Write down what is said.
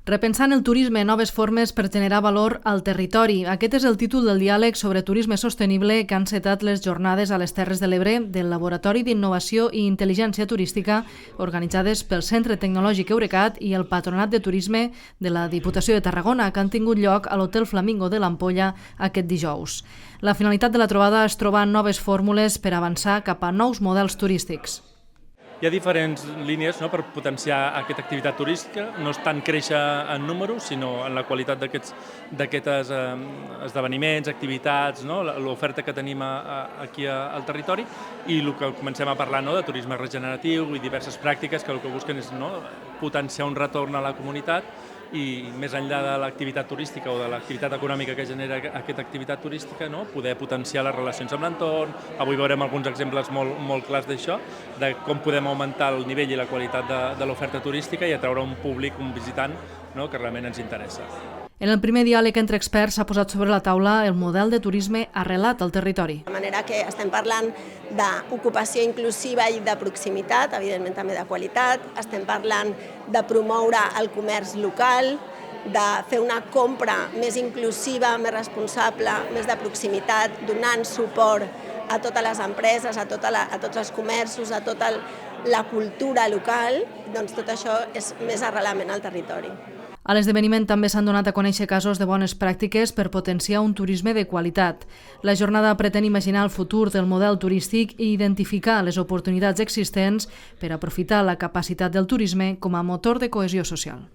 Repensant el turisme, noves formes per generar valor al territori. Aquest és el títol del diàleg sobre turisme sostenible que han encetat les jornades a les Terres de l'Ebre del Laboratori d'Innovació i Intel·ligència Turística organitzades pel Centre Tecnològic Eurecat i el Patronat de Turisme de la Diputació de Tarragona, que han tingut lloc a l'Hotel Flamingo de l'Ampolla aquest dijous. La finalitat de la trobada és trobar noves fórmules per avançar cap a nous models turístics. Hi ha diferents línies per potenciar aquesta activitat turística, no és tant créixer en números, sinó en la qualitat d'aquests esdeveniments, activitats, l'oferta que tenim aquí al territori i el que comencem a parlar de turisme regeneratiu i diverses pràctiques que el que busquen és potenciar un retorn a la comunitat i més enllà de l'activitat turística o de l'activitat econòmica que genera aquesta activitat turística, poder potenciar les relacions amb l'entorn. Avui veurem alguns exemples molt clars d'això, de com podem augmentar el nivell i la qualitat de l'oferta turística i atraure un públic, un visitant, que realment ens interessa. En el primer diàleg entre experts s'ha posat sobre la taula el model de turisme arrelat al territori. De manera que estem parlant d'ocupació inclusiva i de proximitat, evidentment també de qualitat, estem parlant de promoure el comerç local, de fer una compra més inclusiva, més responsable, més de proximitat, donant suport a totes les empreses, a tots els comerços, a tota la cultura local, doncs tot això és més arrelament al territori. A l'esdeveniment també s'han donat a conèixer casos de bones pràctiques per potenciar un turisme de qualitat. La jornada pretén imaginar el futur del model turístic i identificar les oportunitats existents per aprofitar la capacitat del turisme com a motor de cohesió social.